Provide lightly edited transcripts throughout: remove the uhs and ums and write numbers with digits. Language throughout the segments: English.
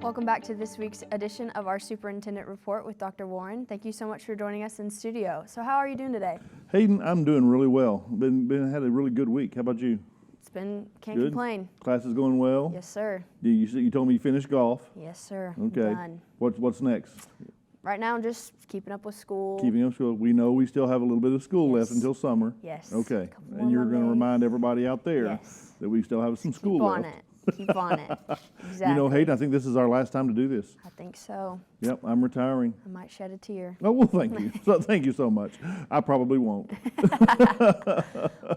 Welcome back to this week's edition of our Superintendent Report with Dr. Warren. Thank you so much for joining us in studio. So how are you doing today? Hayden, I'm doing really well. Had a really good week. How about you? It's been, can't Good? complain. Class is going well? Yes, sir. You told me you finished golf. Yes, sir. Okay. Done. What's next? Right now, I'm just keeping up with school. Keeping up school. We know we still have a little bit of school left until summer. Yes. Okay. And you're going to remind everybody out there that we still have some school left. Keep on it. Keep on it. Exactly. You know, Hayden, I think this is our last time to do this. I think so. Yep, I'm retiring. I might shed a tear. Oh, well, thank you. Thank you so much. I probably won't.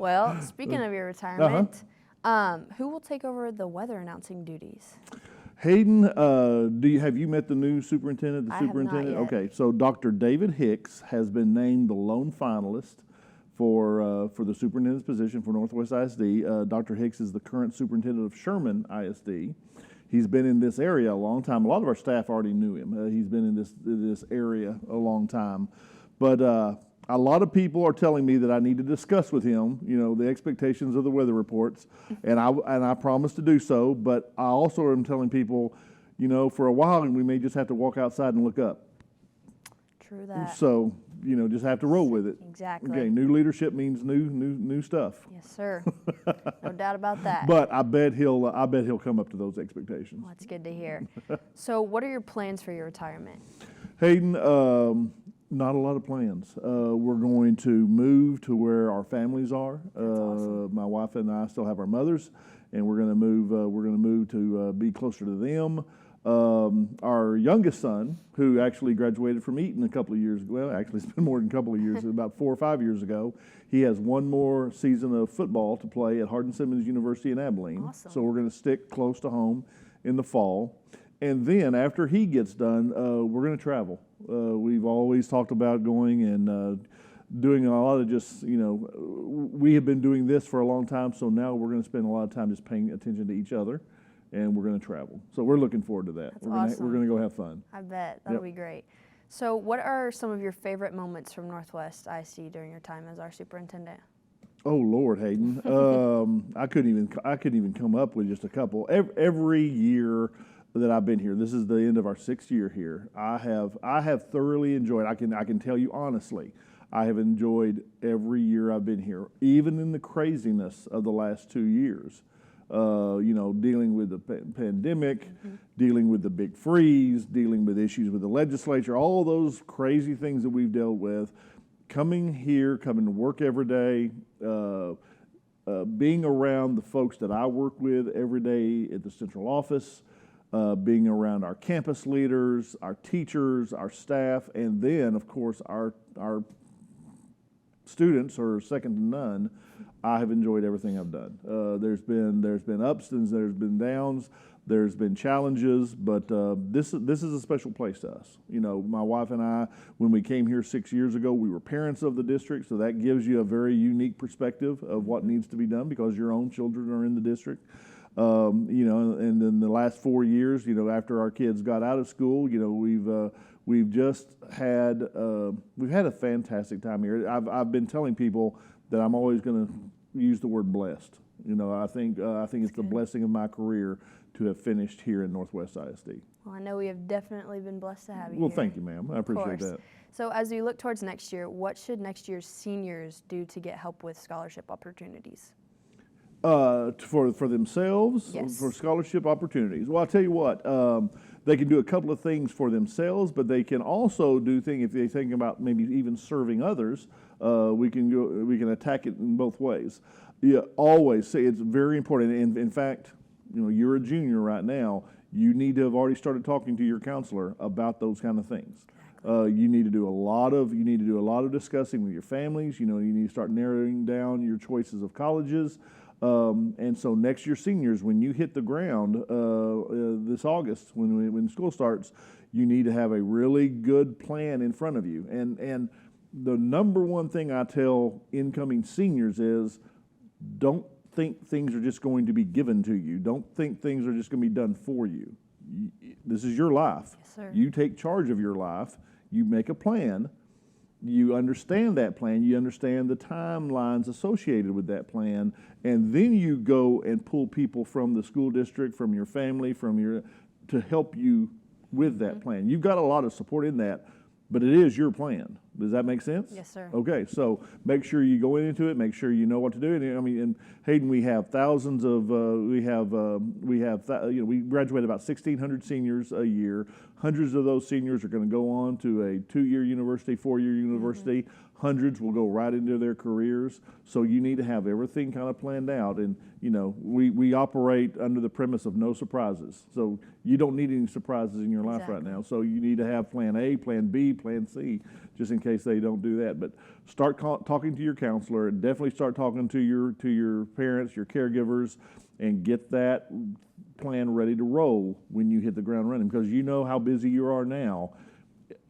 Well, speaking of your retirement, who will take over the weather announcing duties? Hayden, have you met the new superintendent? I have not yet. Okay, so Dr. David Hicks has been named the lone finalist for the superintendent's position for Northwest ISD. Dr. Hicks is the current superintendent of Sherman ISD. He's been in this area a long time. A lot of our staff already knew him. He's been in this area a long time, but a lot of people are telling me that I need to discuss with him, the expectations of the weather reports, and I promise to do so. But I also am telling people, for a while we may just have to walk outside and look up. True that. So just have to roll with it. Exactly. Okay, new leadership means new stuff. Yes, sir. No doubt about that. But I bet he'll come up to those expectations. Well, that's good to hear. So, what are your plans for your retirement? Hayden, not a lot of plans. We're going to move to where our families are. That's awesome. My wife and I still have our mothers, and we're going to move. We're going to move to be closer to them. Our youngest son, who actually graduated from Eton a couple of years ago, well, actually it's been more than a couple of years, about 4 or 5 years ago, he has one more season of football to play at Hardin-Simmons University in Abilene. Awesome. So we're going to stick close to home in the fall. And then after he gets done, we're going to travel. We've always talked about going and doing a lot of just, we have been doing this for a long time, so now we're going to spend a lot of time just paying attention to each other. And we're going to travel. So we're looking forward to that. That's awesome. We're going to go have fun. I bet. That'll be great. So what are some of your favorite moments from Northwest ISD during your time as our superintendent? Oh, Lord, Hayden. I couldn't even come up with just a couple. Every year that I've been here, this is the end of our 6th year here, I have thoroughly enjoyed, I can tell you honestly, I have enjoyed every year I've been here, even in the craziness of the last 2 years. Dealing with the pandemic, dealing with the big freeze, dealing with issues with the legislature, all those crazy things that we've dealt with. Coming to work every day, being around the folks that I work with every day at the central office, being around our campus leaders, our teachers, our staff, and then, of course, our students are second to none. I have enjoyed everything I've done. There's been ups and there's been downs. There's been challenges, but this is a special place to us. My wife and I, when we came here 6 years ago, we were parents of the district, so that gives you a very unique perspective of what needs to be done because your own children are in the district. And in the last 4 years, after our kids got out of school, we've just had a fantastic time here. I've been telling people that I'm always going to use the word blessed. I think it's the blessing of my career to have finished here in Northwest ISD. Well, I know we have definitely been blessed to have you Well, here. thank you, ma'am. I appreciate that. So as we look towards next year, what should next year's seniors do to get help with scholarship opportunities? For themselves, yes. For scholarship opportunities. Well, I'll tell you what, they can do a couple of things for themselves, but they can also do things if they think about maybe even serving others. We can attack it in both ways. Yeah, always say it's very important. And in fact, you're a junior right now. You need to have already started talking to your counselor about those kind of things. You need to do a lot of discussing with your families. You need to start narrowing down your choices of colleges. And so next year, seniors, when you hit the ground this August, when school starts, you need to have a really good plan in front of you. And the number one thing I tell incoming seniors is, don't think things are just going to be given to you. Don't think things are just going to be done for you. This is your life. Yes, sir. You take charge of your life. You make a plan. You understand that plan. You understand the timelines associated with that plan. And then you go and pull people from the school district, from your family, to help you with that plan. You've got a lot of support in that, but it is your plan. Does that make sense? Yes, sir. Okay, so make sure you go into it. Make sure you know what to do. And I mean, in Hayden, we have thousands of we graduate about 1,600 seniors a year. Hundreds of those seniors are going to go on to a 2-year university, 4-year university. Hundreds will go right into their careers. So you need to have everything kind of planned out. And we operate under the premise of no surprises. So you don't need any surprises in your life right now. So you need to have plan A, plan B, plan C, just in case they don't do that. But start talking to your counselor, and definitely start talking to your parents, your caregivers, and get that plan ready to roll when you hit the ground running, because you know how busy you are now.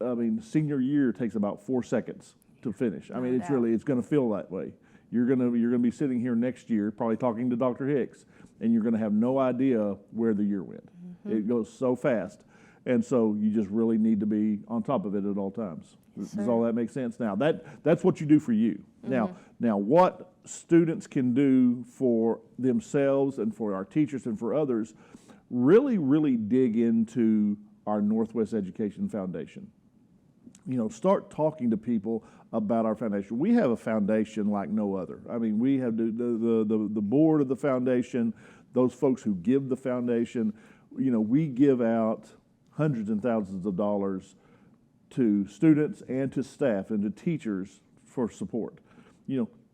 I mean, senior year takes about 4 seconds to finish. I mean, it's going to feel that way. You're going to be sitting here next year, probably talking to Dr. Hicks, and you're going to have no idea where the year went. It goes so fast, and so you just really need to be on top of it at all times. Does all that make sense? Now that's what you do for you. Now what students can do for themselves and for our teachers and for others, really dig into our Northwest Education Foundation. Start talking to people about our foundation. We have a foundation like no other. I mean, we have the board of the foundation, those folks who give the foundation. We give out hundreds and thousands of dollars to students and to staff and to teachers for support.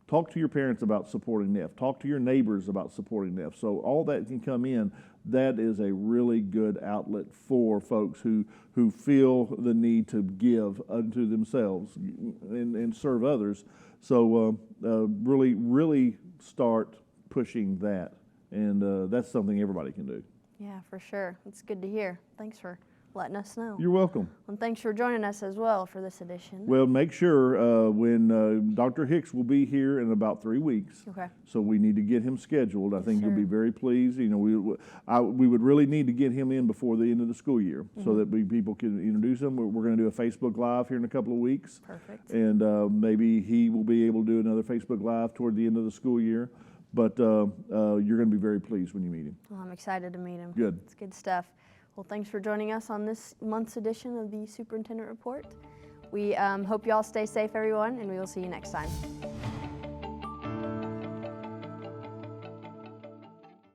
Talk to your parents about supporting NEF. Talk to your neighbors about supporting NEF. So all that can come in. That is a really good outlet for folks who feel the need to give unto themselves and serve others. So really start pushing that, and that's something everybody can do. Yeah, for sure. It's good to hear. Thanks for letting us know. You're welcome. And thanks for joining us as well for this edition. Well, make sure when Dr. Hicks will be here in about 3 weeks. Okay. So we need to get him scheduled. I think you'll be very pleased. We would really need to get him in before the end of the school year so that people can introduce him. We're going to do a Facebook Live here in a couple of weeks. Perfect. And maybe he will be able to do another Facebook Live toward the end of the school year. But you're going to be very pleased when you meet him. Well, I'm excited to meet him. Good. It's good stuff. Well, thanks for joining us on this month's edition of the Superintendent Report. We hope you all stay safe, everyone, and we will see you next time.